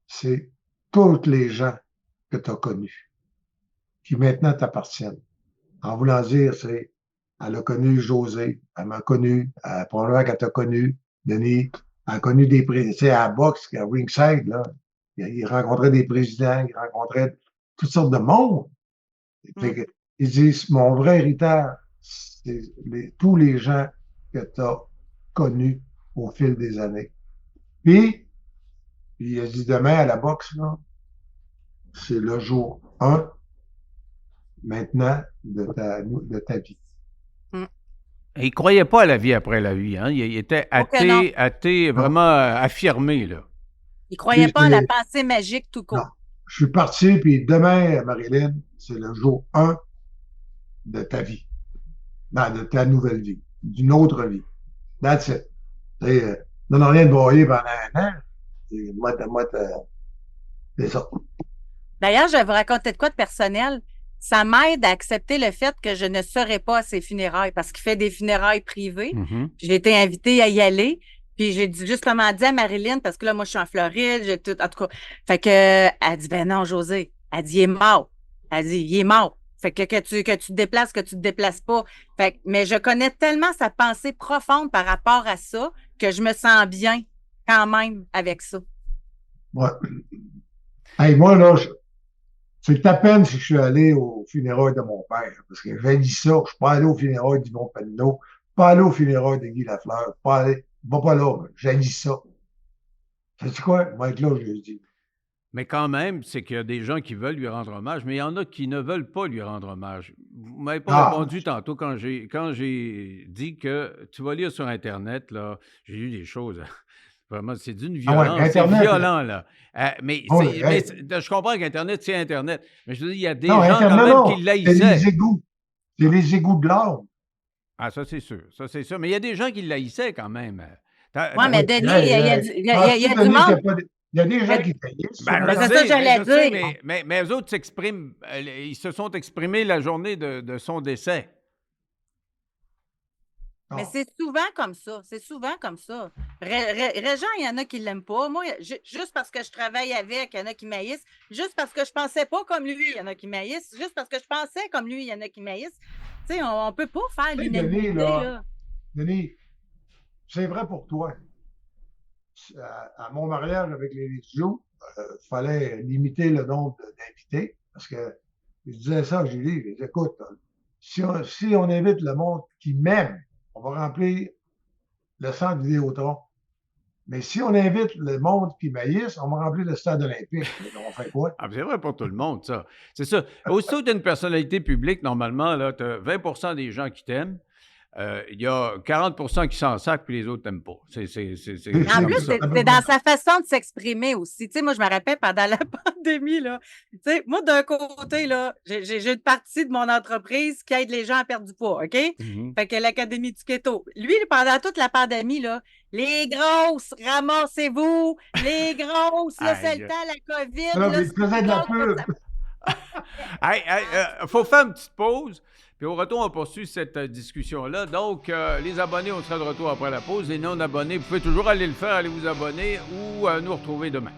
c'est toutes les gens que tu as connus, qui maintenant t'appartiennent. En voulant dire, c'est, elle a connu José, elle m'a connu, probablement qu'elle t'a connu, Denis, elle a connu des présidents, tu sais, à la boxe, à ringside, là, il rencontrait des présidents, il rencontrait toutes sortes de monde. Ils disent, mon vrai héritage, c'est tous les gens que tu as connus au fil des années. Puis il a dit, demain à la boxe, là, c'est le jour 1, maintenant, de ta vie. Et il ne croyait pas à la vie après la vie. Hein? Il était athée vraiment affirmé. Là. Il ne croyait pas à la pensée magique tout court. Non. Je suis parti, puis demain, Marilyn, c'est le jour 1 de ta vie. Non, de ta nouvelle vie. D'une autre vie. That's it. Non, rien de broyer pendant un an. C'est ça. D'ailleurs, je vais vous raconter de quoi de personnel. Ça m'aide à accepter le fait que je ne serai pas à ses funérailles parce qu'il fait des funérailles privées. J'ai été invitée à y aller. Puis j'ai justement dit à Marilyn, parce que là, moi, je suis en Floride, j'ai tout, en tout cas. Fait que, elle dit, ben non, José. Elle dit, il est mort. Elle dit, il est mort. Fait que tu te déplaces, que tu te déplaces pas. Fait que, mais je connais tellement sa pensée profonde par rapport à ça que je me sens bien quand même avec ça. Ouais. Hey, moi, là, c'est à peine si je suis allé au funérailles de mon père, parce que j'ai dit ça, je suis pas allé au funérailles d'Yvon Penneau, pas allé au funérailles de Guy Lafleur, pas allé, va pas là, j'ai dit ça. Sais-tu quoi? Moi, là, je lui dis. Mais quand même, c'est qu'il y a des gens qui veulent lui rendre hommage, mais il y en a qui ne veulent pas lui rendre hommage. Vous m'avez pas Ah, répondu tantôt quand j'ai dit que tu vas lire sur Internet, là, j'ai lu des choses. Vraiment, c'est d'une ah ouais, violence, c'est Internet, là. violent, là. Ah ouais, hey. Je comprends qu'Internet, c'est Internet. Mais je veux dire, il y a des Non, gens quand Internet, même non, qui c'est les l'haïssaient. égouts. C'est les égouts de l'âme. Ah, ça, c'est sûr. Ça, c'est sûr. Mais il y a des gens qui l'haïssaient quand même. T'as- Oui, Ah t'as- mais oui, Denis, hey, il y a, hey. il y a- il y Penses-tu, a du Denis, qu'il y a monde. pas il y a des gens Mais- qui taillissent sur Ben, Ben, c'est je ça Internet. que j'allais je sais, dire. mais eux autres s'expriment, ils se sont exprimés la journée de son décès. Mais Non. c'est souvent comme ça. C'est souvent comme ça. Régent, il y en a qui ne l'aiment pas. Moi, juste parce que je travaille avec, il y en a qui m'haïssent. Juste parce que je pensais pas comme lui, il y en a qui m'haïssent. Juste parce que je pensais comme lui, il y en a qui m'haïssent. Tu sais, on ne peut pas faire Tu sais, l'unanimité, là. Denis, c'est vrai pour toi. À mon mariage avec les Joe, il fallait limiter le nombre d'invités parce que je disais ça à Julie, je disais, écoute, si on invite le monde qui m'aime, on va remplir le centre Vidéotron. Mais si on invite le monde qui m'haïsse, on va remplir le stade olympique. On fait quoi? Ah, c'est vrai pour tout le monde, ça. C'est ça. Aussitôt que tu as une personnalité publique, normalement, là, tu as 20 des gens qui t'aiment. Il y a 40 qui s'en sacent, puis les autres t'aiment pas. C'est En comme plus, ça. c'est dans sa façon de s'exprimer aussi. Tu sais, moi, je me rappelle pendant la pandémie, là. Tu sais, moi, d'un côté, là, j'ai une partie de mon entreprise qui aide les gens à perdre du poids, OK? Mhm. Fait que l'Académie du Keto. Lui, pendant toute la pandémie, là, les grosses, ramassez-vous, les grosses, là, c'est le Aïe. temps, la COVID, Là, là, mais il faisait de la pub. Hey, faut faire une petite pause. Puis au retour, on poursuit cette discussion-là. Donc, les abonnés, on sera de retour après la pause. Les non-abonnés, vous pouvez toujours aller le faire, aller vous abonner ou nous retrouver demain.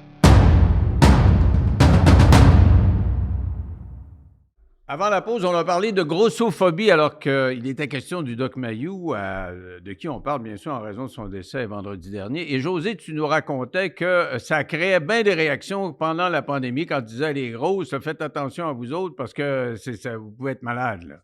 Avant la pause, on a parlé de grossophobie alors qu'il était question du Doc Mayou, de qui on parle bien sûr en raison de son décès vendredi dernier. Et José, tu nous racontais que ça créait bien des réactions pendant la pandémie quand tu disais les grosses, faites attention à vous autres parce que ça, vous pouvez être malade. Là.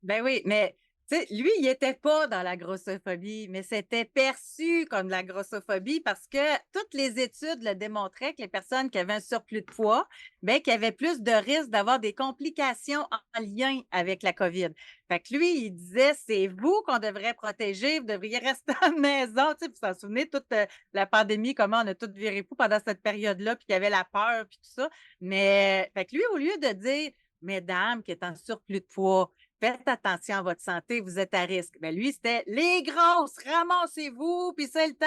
Ben oui, mais tu sais, lui, il n'était pas dans la grossophobie, mais c'était perçu comme de la grossophobie parce que toutes les études le démontraient que les personnes qui avaient un surplus de poids, bien, qu'il y avait plus de risques d'avoir des complications en lien avec la COVID. Fait que lui, il disait, c'est vous qu'on devrait protéger, vous devriez rester à la maison. Tu sais, vous vous souvenez, toute la pandémie, comment on a tout viré fou pendant cette période-là, puis qu'il y avait la peur, puis tout ça. Mais, fait que lui, au lieu de dire, mesdames qui est en surplus de poids, faites attention à votre santé, vous êtes à risque. Ben lui, c'était les grosses, ramassez-vous, puis c'est le temps.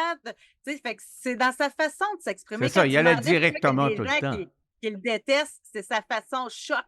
Tu sais, fait que c'est dans sa façon de s'exprimer. C'est ça, il tu allait demandais pourquoi directement il y a tout des le gens temps. qui le détestent, c'est sa façon choc.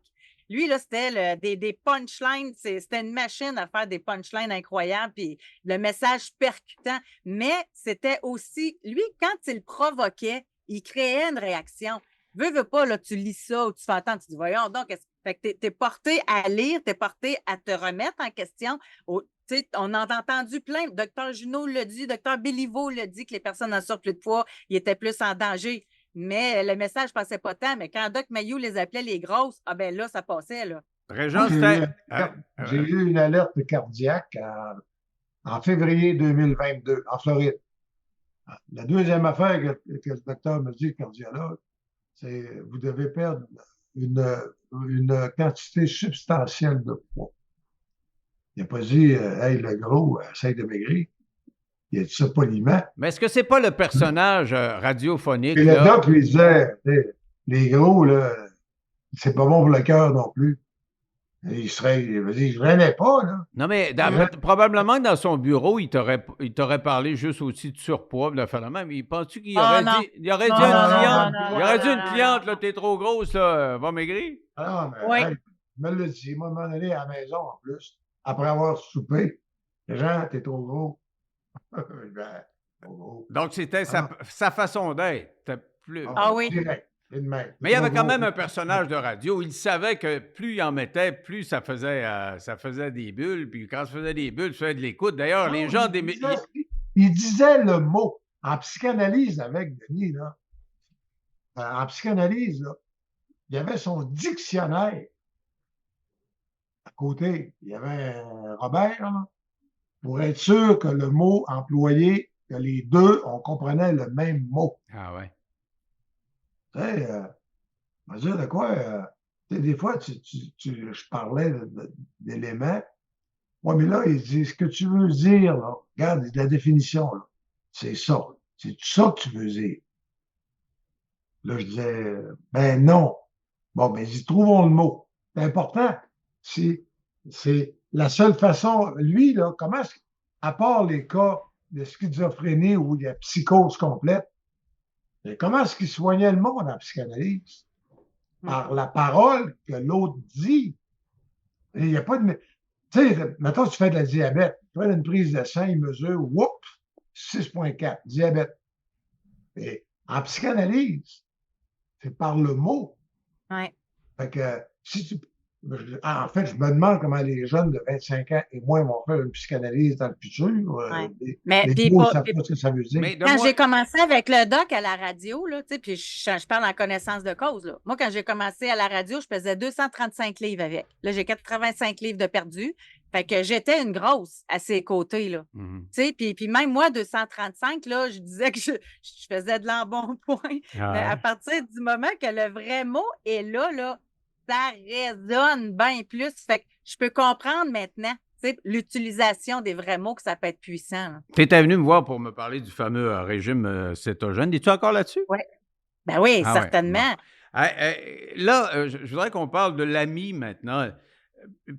Lui, là, c'était des punchlines. C'était une machine à faire des punchlines incroyables, puis le message percutant. Mais c'était aussi, lui, quand il provoquait, il créait une réaction. Veux pas, là, tu lis ça ou tu fais entendre, tu dis, voyons donc, fait que t'es porté à lire, t'es porté à te remettre en question. On a entendu plein, Dr Junot le dit, Dr Béliveau le dit, que les personnes en surplus de poids, ils étaient plus en danger. Mais le message passait pas tant. Mais quand Doc Mayou les appelait les grosses, ah ben là, ça passait, là. Régent, J'ai eu une alerte cardiaque en février 2022 en Floride. La deuxième affaire que le docteur me dit, le cardiologue, c'est vous devez perdre une quantité substantielle de poids. Il n'a pas dit, hey, le gros, essaye de maigrir. Il a dit ça poliment. Mais est-ce que c'est pas le personnage radiophonique? Et le là? doc lui disait, les gros, là, c'est pas bon pour le cœur non plus. Et je revenais pas, là. Non, mais probablement que dans son bureau, il t'aurait parlé juste aussi de surpoids, de la faire la même. Penses-tu qu'il aurait dit, il aurait dit à une cliente, il aurait dit à une cliente, là, t'es trop grosse, là, va maigrir? Ah non, mais Oui. hey, il me l'a dit. Moi, m'en aller à la maison, en plus, après avoir soupé. Jean, t'es trop gros. Ben, trop gros. Donc, c'était sa façon d'être. Ah oui. Direct. Mais il y avait quand même un personnage de radio. Il savait que plus il en mettait, plus ça faisait des bulles. Puis quand ça faisait des bulles, ça faisait de l'écoute. D'ailleurs, les gens... Il disait le mot. En psychanalyse avec Denis, là, en psychanalyse, là, il y avait son dictionnaire à côté. Il y avait Robert, là, pour être sûr que le mot employé, que les deux, on comprenait le même mot. Ah ouais. Tu sais, on va dire de quoi, tu sais, des fois, je parlais d'éléments. Ouais, mais là, il dit, ce que tu veux dire, là, regarde, la définition, là, c'est ça. C'est ça que tu veux dire. Là, je disais, ben non. Bon, ben, ils trouvons le mot. C'est important. C'est la seule façon. Lui, là, comment est-ce, à part les cas de schizophrénie ou de psychose complète, mais comment est-ce qu'il soignait le monde en psychanalyse? Par la parole que l'autre dit. Il n'y a pas de. Tu sais, mettons, tu fais de la diabète. Tu fais une prise de sang, il mesure, whoop, 6,4, diabète. Et en psychanalyse, c'est par le mot. Ouais. Fait que, en fait, je me demande comment les jeunes de 25 ans et moins vont faire une psychanalyse dans le futur. Ouais. Les Mais mots, ils ne savent pas ce que ça veut dire. Mais quand donne-moi. j'ai commencé avec le doc à la radio, là, tu sais, puis je parle en connaissance de cause, là. Moi, quand j'ai commencé à la radio, je faisais 235 livres avec. Là, j'ai 85 livres de perdus. Fait que j'étais une grosse à ses côtés, là. Mhm. Tu sais, puis même moi, 235, là, je disais que je faisais de l'embonpoint. Ah Mais à ouais. partir du moment que le vrai mot est là, ça résonne bien plus. Fait que je peux comprendre maintenant, tu sais, l'utilisation des vrais mots, que ça peut être puissant, là. Tu étais venu me voir pour me parler du fameux régime cétogène. Es-tu encore là-dessus? Oui. Ben oui, Ah ouais, bon. certainement. Là, je voudrais qu'on parle de l'ami maintenant.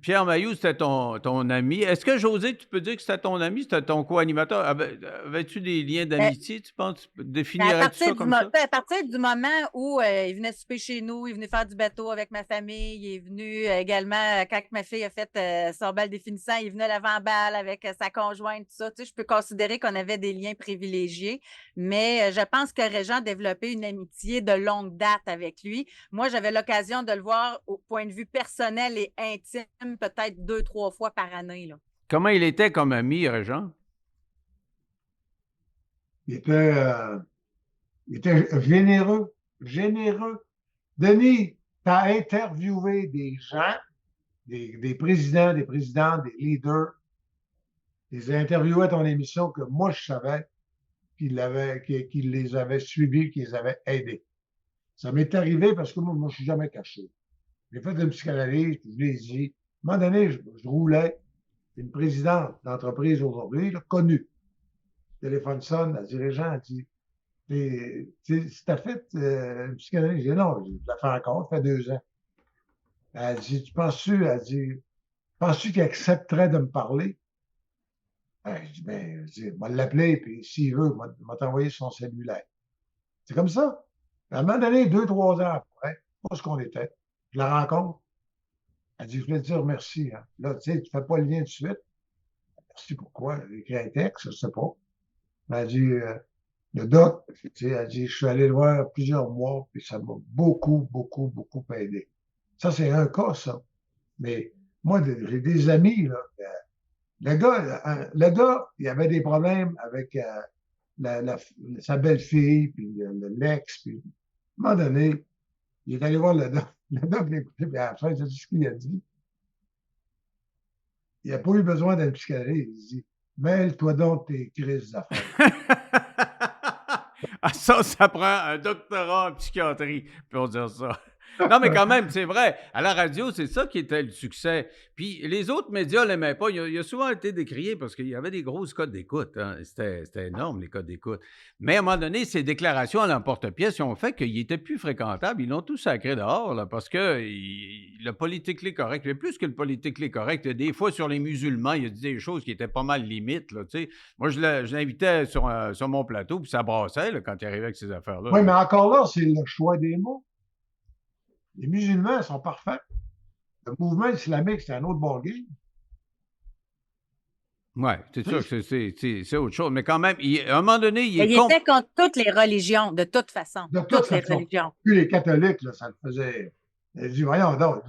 Pierre Mailloux, c'était ton ami. Est-ce que José, tu peux dire que c'était ton ami, c'était ton co-animateur? Avais-tu des liens d'amitié, tu penses? Ben, Définirais-tu ça comme ça? à partir du moment où il venait souper chez nous, il venait faire du bateau avec ma famille, il est venu également, quand ma fille a fait son bal définissant, il venait l'avant-balle avec sa conjointe, tout ça. Tu sais, je peux considérer qu'on avait des liens privilégiés, mais je pense que Régent a développé une amitié de longue date avec lui. Moi, j'avais l'occasion de le voir au point de vue personnel et intime, peut-être 2-3 fois par année, là. Comment il était comme ami, Régent? Il était généreux, généreux. Denis, tu as interviewé des gens, des présidents, des présidentes, des leaders. Tu les as interviewés à ton émission que moi, je savais qu'il les avait suivis, qu'ils les avait aidés. Ça m'est arrivé parce que moi, je ne suis jamais caché. J'ai fait une psychanalyse, puis je l'ai dit. À un moment donné, je roulais. Une présidente d'entreprise aujourd'hui, là, connue. Téléphone sonne, elle dit, Régent, elle dit, si t'as fait une psychanalyse, j'ai dit, non, je la fais encore, ça fait 2 ans. Elle dit, elle dit, penses-tu qu'il accepterait de me parler? Je dis, ben, je vais l'appeler, puis s'il veut, il va t'envoyer son cellulaire. C'est comme ça. À un moment donné, 2-3 ans après, pas ce qu'on était, je la rencontre. Elle dit, je voulais te dire merci. Hein. Là, tu sais, tu ne fais pas le lien tout de suite. Merci pourquoi? J'ai écrit un texte, je ne sais pas. Elle dit, le doc, tu sais, elle dit, je suis allé le voir plusieurs mois, puis ça m'a beaucoup, beaucoup, beaucoup aidé. Ça, c'est un cas, ça. Mais moi, j'ai des amis, là. Le gars, il avait des problèmes avec sa belle-fille, puis l'ex, puis à un moment donné, il est allé voir le doc. Le doc l'a écouté, puis à la fin, c'est ce qu'il a dit. Il n'a pas eu besoin d'une psychanalyse. Il dit, mêle-toi donc tes crises d'affaires. Ah, ça prend un doctorat en psychiatrie pour dire ça. Non, mais quand même, c'est vrai. À la radio, c'est ça qui était le succès. Puis les autres médias ne l'aimaient pas. Il a souvent été décrié parce qu'il y avait des grosses codes d'écoute. Hein. C'était énorme, les codes d'écoute. Mais à un moment donné, ces déclarations à l'emporte-pièce ont fait qu'il n'était plus fréquentable. Ils l'ont tous sacré dehors là, parce que le politically correct, mais plus que le politically correct, des fois sur les musulmans, il a dit des choses qui étaient pas mal limites. Là, tu sais. Moi, je l'invitais sur mon plateau, puis ça brassait là, quand il arrivait avec ces affaires-là. Oui, mais encore là, c'est le choix des mots. Les musulmans sont parfaits. Le mouvement islamique, c'est un autre ballgame. Oui, c'est sûr que c'est autre chose. Mais quand même, à un moment donné, il est était contre toutes les religions, de toute façon. De toute les façon. religions. Puis les catholiques, là, ça le faisait. Il dit, voyons donc,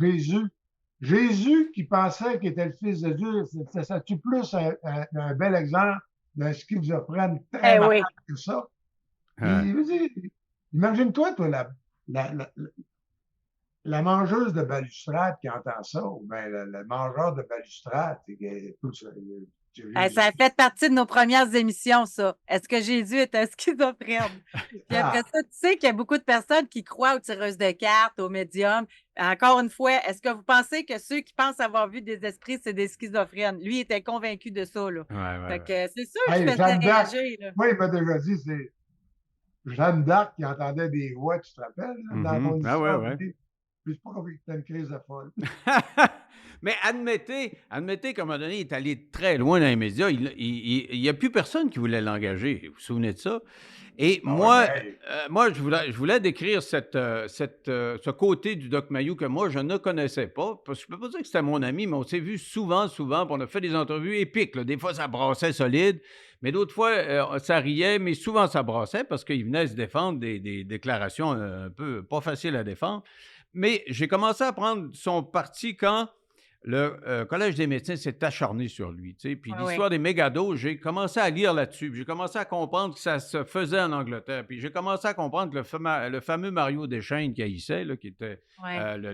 Jésus qui pensait qu'il était le Fils de Dieu, ça tue plus un bel exemple d'un schizophrène très Eh malade oui. que ça. Ouais. Puis, je veux dire, imagine-toi, toi, la, la, la mangeuse de balustrade qui entend ça, ou bien le mangeur de balustrade, tout ça, j'ai vu Ça a fait partie de nos premières émissions, ça. Est-ce que Jésus est un schizophrène? Puis après ça, tu sais qu'il y a beaucoup de personnes qui croient aux tireuses de cartes, aux médiums. Encore une fois, est-ce que vous pensez que ceux qui pensent avoir vu des esprits, c'est des schizophrènes? Lui, il était convaincu de ça, là. Fait que c'est sûr qu'il Hey, faisait Jeanne d'Arc, réagir, là. moi, il m'a déjà dit, c'est Jeanne d'Arc qui entendait des voix, tu te rappelles, là, dans ton Ah ouais, histoire. ouais. Je ne sais pas comment il fait une crise de folle. Mais admettez qu'à un moment donné, il est allé très loin dans les médias. Il n'y a plus personne qui voulait l'engager. Vous vous souvenez de ça? Et Ah ouais, moi, mais hey, moi je voulais décrire ce côté du Doc Mayou que moi, je ne connaissais pas. Parce que je ne peux pas dire que c'était mon ami, mais on s'est vu souvent, souvent, puis on a fait des entrevues épiques, là. Des fois, ça brassait solide, mais d'autres fois, ça riait, mais souvent, ça brassait parce qu'il venait se défendre des déclarations un peu pas faciles à défendre. Mais j'ai commencé à prendre son parti quand le Collège des médecins s'est acharné sur lui. Tu sais. Puis Ouais, l'histoire ouais. des mégados, j'ai commencé à lire là-dessus. Puis j'ai commencé à comprendre que ça se faisait en Angleterre. Puis j'ai commencé à comprendre que le fameux Mario Deschênes qui haïssait, là, qui était Ouais. Ouais. le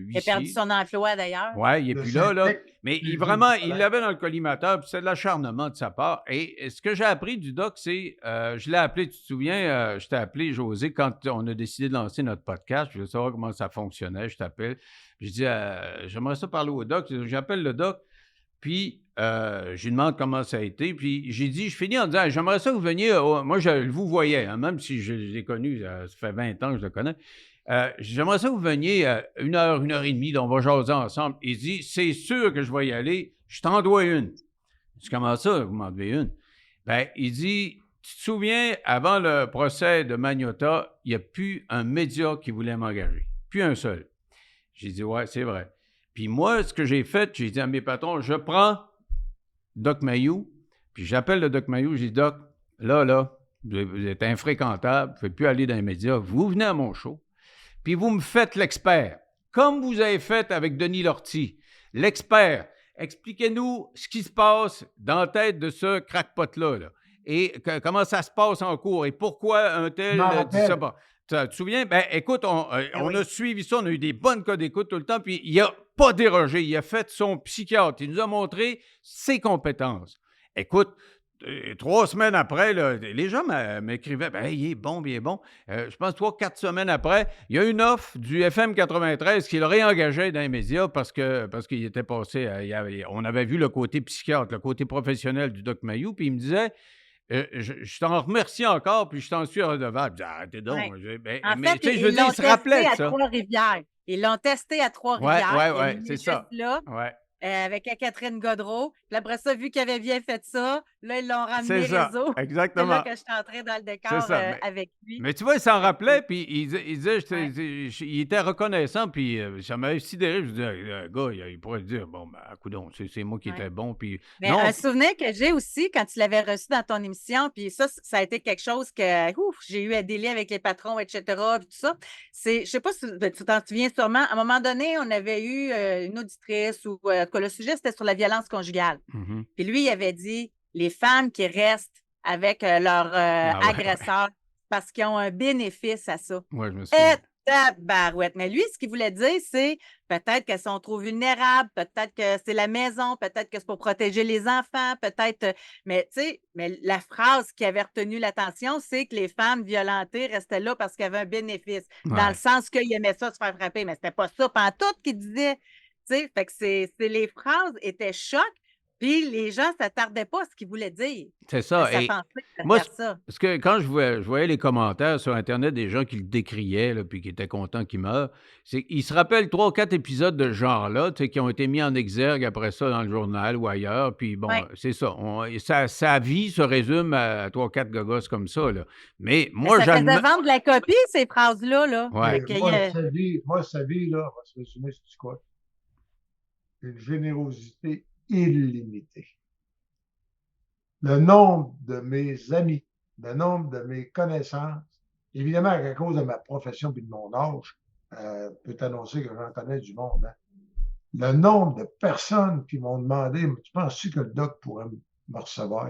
Il a perdu huissier. son emploi, d'ailleurs. Ouais, il n'est le plus là, là. syndic Mais du vraiment, il soleil. l'avait dans le collimateur, puis c'est de l'acharnement de sa part. Et ce que j'ai appris du doc, c'est, je l'ai appelé, tu te souviens, je t'ai appelé, José, quand on a décidé de lancer notre podcast, je voulais savoir comment ça fonctionnait, je t'appelle. Je dis, j'aimerais ça parler au doc. J'appelle le doc, puis je lui demande comment ça a été. Puis j'ai dit, je finis en disant, j'aimerais ça que vous veniez. Moi, je vous voyais, hein, même si je l'ai connu, ça fait 20 ans que je le connais. J'aimerais ça que vous veniez 1 heure et demie, on va jaser ensemble. Il dit, c'est sûr que je vais y aller, je t'en dois une. Je dis, comment ça, vous m'en devez une? Ben, il dit, tu te souviens, avant le procès de Magnota, il n'y a plus un média qui voulait m'engager. Plus un seul. J'ai dit, ouais, c'est vrai. Puis moi, ce que j'ai fait, j'ai dit à mes patrons, je prends Doc Mayou, puis j'appelle le Doc Mayou, j'ai dit, Doc, là, vous êtes infréquentable, vous ne pouvez plus aller dans les médias, vous venez à mon show, puis vous me faites l'expert, comme vous avez fait avec Denis Lortie. L'expert, expliquez-nous ce qui se passe dans la tête de ce crackpot-là, là, et comment ça se passe en cours, et pourquoi un Je tel m'en dit ça. rappelle. Bon, tu te souviens? Ben, écoute, on oui. a suivi ça, on a eu des bonnes cas d'écoute tout le temps, puis il n'a pas dérogé, il a fait son psychiatre, il nous a montré ses compétences. Écoute, 3 semaines après, là, les gens m'écrivaient, ben, il est bon, bien bon. Je pense 3, 4 semaines après, il y a une offre du FM 93 qui le réengageait dans les médias parce qu'il était passé, on avait vu le côté psychiatre, le côté professionnel du Doc Mayou, puis il me disait, je t'en remercie encore, puis je t'en suis redevable. Je dis, arrêtez donc. Ouais. Ben, En mais fait, tu sais, je veux ils dire, l'ont il se rappelait testé de à ça. Trois-Rivières. Ils l'ont testé à Ouais, Trois-Rivières. ouais, Il a ouais, mis c'est juste ça. là, Ouais, avec Catherine Godreau. Puis après ça, vu qu'il avait bien fait ça, là, ils l'ont c'est ramené ça, réseau. C'est là exactement. que je suis entrée dans le C'est décor ça. avec lui. Mais tu vois, il s'en Fait que rappelait, puis il disait, ouais. il était reconnaissant, puis ça m'avait sidéré. Je disais, le gars, il pourrait dire, bon, ben, coudonc, c'est moi qui Ouais. étais bon, puis Mais non, un souvenir que j'ai aussi quand tu l'avais reçu dans ton émission, puis ça a été quelque chose que j'ai eu à délai avec les patrons, etc. Puis tout ça. Je sais pas si tu t'en souviens sûrement. À un moment donné, on avait eu une auditrice ou en tout cas, le sujet, c'était sur la violence conjugale. Mhm. Puis lui, il avait dit les femmes qui restent avec leur Ah ouais, ouais, agresseur parce qu'ils ont un bénéfice à ça. ouais, je me Et souviens. tabarouette. Mais lui, ce qu'il voulait dire, c'est peut-être qu'elles sont trop vulnérables, peut-être que c'est la maison, peut-être que c'est pour protéger les enfants, peut-être. Mais tu sais, mais la phrase qui avait retenu l'attention, c'est que les femmes violentées restaient là parce qu'elles avaient un bénéfice, dans le Ouais. sens qu'ils aimaient ça se faire frapper, mais c'était pas ça pantoute qu'il disait. Tu sais, fait que les phrases étaient chocs, puis les gens ne s'attardaient pas à ce qu'ils voulaient dire. C'est Mais ça. ça Et pensait moi, derrière ça. parce que quand je voyais les commentaires sur Internet des gens qui le décriaient, là, puis qui étaient contents qu'il meure, ils se rappellent 3 ou 4 épisodes de ce genre-là, tu sais, qui ont été mis en exergue après ça dans le journal ou ailleurs. Puis bon, Ouais. c'est ça. Sa vie se résume à 3 ou 4 gogos comme ça, là. Mais Mais moi, ça faisait j'admets. vendre de la copie, ces phrases-là, là. Ouais. Fait Et qu'il y a- moi, sa vie, là, on va se résumer sur quoi? Une générosité illimitée. Le nombre de mes amis, le nombre de mes connaissances, évidemment, à cause de ma profession et de mon âge, peut annoncer que j'en connais du monde. Hein. Le nombre de personnes qui m'ont demandé, tu penses-tu que le doc pourrait me recevoir?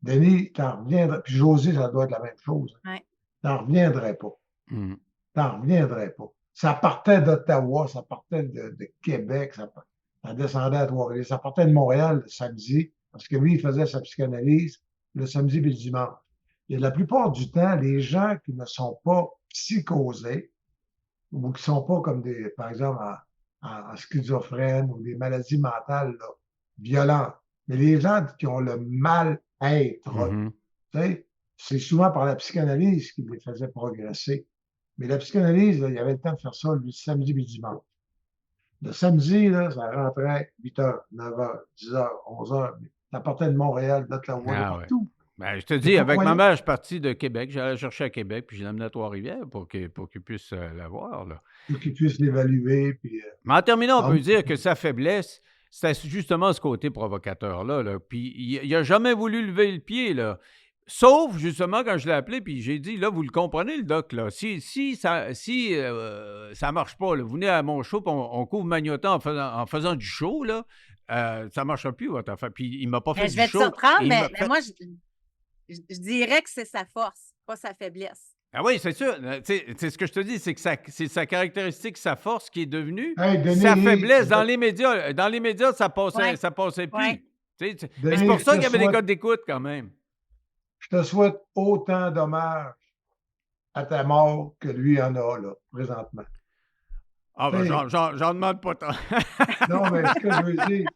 Denis, t'en reviendrais. Puis José, ça doit être la même chose. Ouais. T'en reviendrais pas. Hmm. T'en reviendrais pas. Ça partait d'Ottawa, ça partait de Québec, ça descendait à Trois-Rivières, ça partait de Montréal le samedi, parce que lui, il faisait sa psychanalyse le samedi et le dimanche. Et la plupart du temps, les gens qui ne sont pas psychosés ou qui ne sont pas comme des, par exemple, en schizophrène ou des maladies mentales là, violentes, mais les gens qui ont le mal-être, Mhm. tu sais, c'est souvent par la psychanalyse qui les faisait progresser. Mais la psychanalyse, là, il avait le temps de faire ça le samedi et le dimanche. Le samedi, là, ça rentrait 8h, 9h, 10h, 11h. Ça partait de Montréal, d'Ottawa, de Ah ouais. partout. Ben, je te C'est dis, pas avec ma moyen. mère, je suis parti de Québec. J'allais la chercher à Québec, puis je l'ai amené à Trois-Rivières pour qu'il puisse la voir, là. Pour qu'ils puissent l'évaluer. Puis, Mais en terminant, on ah peut oui, dire que sa faiblesse, c'était justement ce côté provocateur-là. Là. Puis il n'a jamais voulu lever le pied, là. Sauf, justement, quand je l'ai appelé, puis j'ai dit, là, vous le comprenez, le doc, là. Si ça marche pas, là, vous venez à mon show, puis on couvre Magnotta en faisant du show, là, ça ne marchera plus, votre affaire. Puis il m'a pas fait Mais je du vais te show. surprendre, Et il m'a mais fait... moi, je dirais que c'est sa force, pas sa faiblesse. Ah oui, c'est sûr. C'est ce que je te dis, c'est que c'est sa caractéristique, sa force qui est devenue hey, sa Denis, faiblesse dans les médias. Dans les médias, ça Ouais, passait ouais. plus. Mais c'est Denis, pour je ça te qu'il y avait des souhaite, codes d'écoute quand même. je te souhaite autant d'hommages à ta mort que lui en a, là, présentement. Ah Tu ben, sais, j'en demande pas tant. non, mais ce que je veux dire,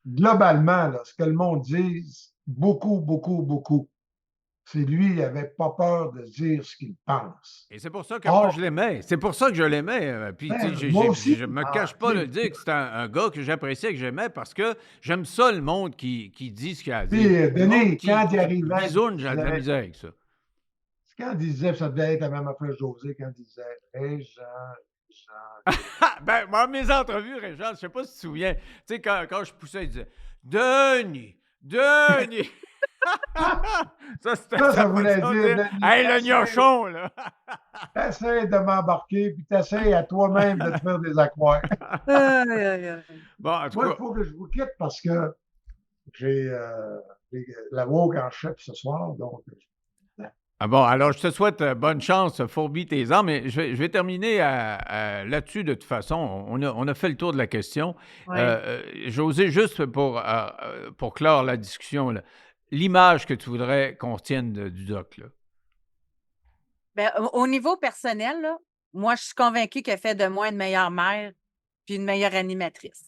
globalement, là, ce que le monde dit, beaucoup, c'est lui, il n'avait pas peur de dire ce qu'il pense. Et c'est pour ça que moi, je Or, l'aimais. C'est pour ça que je l'aimais. Puis, tu sais, moi aussi, je me cache pas de le dire que c'est un gars que j'appréciais, que j'aimais, parce que j'aime ça, le monde qui dit ce qu'il a à puis, dire. Le monde Denis, quand il qui arrivait, bisoune, j'ai de la misère avec ça. quand il disait, ça devait être la même affaire José, quand il disait Régent, Ben, moi, mes entrevues, Régent, je sais pas si tu te souviens, tu sais, quand je poussais, il disait Denis, Denis. C'était ça sa voulait façon de dire, dire Denis, Hey, le gnochon, là. t'essayes de m'embarquer, puis t'essayes à toi-même de te faire des accroires. Bon, en tout Moi, il cas, faut que je vous quitte parce que j'ai la woke en chef ce soir, donc ah bon, alors je te souhaite bonne chance, fourbi tes armes, mais je vais terminer là-dessus de toute façon. On a fait le tour de la question. Ouais. José, juste pour clore la discussion, là, l'image que tu voudrais qu'on retienne du doc, là. Ben, au niveau personnel, là, moi, je suis convaincue qu'elle fait de moi une meilleure mère puis une meilleure animatrice.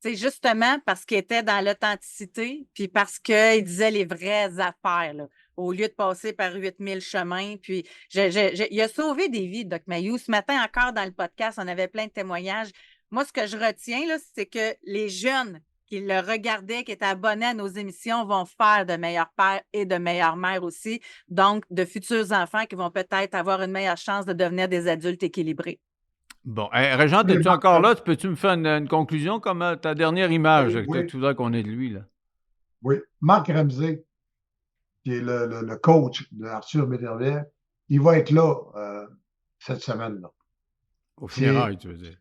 C'est justement parce qu'il était dans l'authenticité puis parce qu'il disait les vraies affaires, là, au lieu de passer par 8000 chemins. Puis, il a sauvé des vies, Doc Mayou. Ce matin encore, dans le podcast, on avait plein de témoignages. Moi, ce que je retiens, là, c'est que les jeunes qui le regardaient, qui étaient abonnés à nos émissions, vont faire de meilleurs pères et de meilleures mères aussi. Donc, de futurs enfants qui vont peut-être avoir une meilleure chance de devenir des adultes équilibrés. Bon, Régent, oui, es-tu encore là? Peux-tu me faire une conclusion comme ta dernière image que oui, tu voudrais qu'on ait de lui, là? oui. Marc Ramsey, qui est le coach d'Arthur Bétervière, il va être là cette semaine-là. Au funérailles, tu veux dire.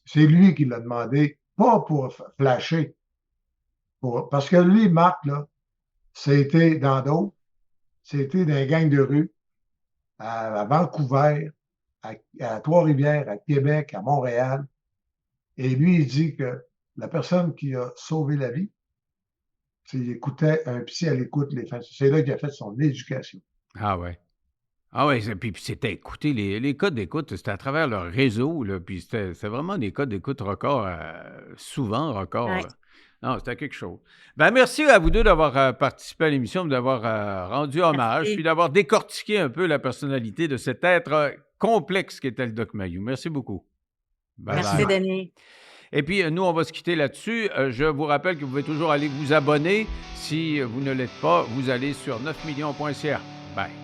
C'est lui qui l'a demandé, pas pour flasher, parce que lui, Marc, là, c'était dans d'autres, c'était dans les gangs de rue, à Vancouver, à Trois-Rivières, à Québec, à Montréal. Et lui, il dit que la personne qui a sauvé la vie, c'est qu'il écoutait un psy à l'écoute les fins. C'est là qu'il a fait son éducation. Ah ouais. Ah oui, puis c'était, écoutez, les codes d'écoute, c'était à travers leur réseau, là, puis c'était vraiment des codes d'écoute records, souvent records, Ouais. là. Non, c'était quelque chose. Ben, merci à vous deux d'avoir participé à l'émission, d'avoir rendu hommage, Merci. puis d'avoir décortiqué un peu la personnalité de cet être complexe qu'était le Doc Mayou. Merci beaucoup. Bye Merci, bye. Denis. Et puis, nous, on va se quitter là-dessus. Je vous rappelle que vous pouvez toujours aller vous abonner. Si vous ne l'êtes pas, vous allez sur 9millions.ca. Bye.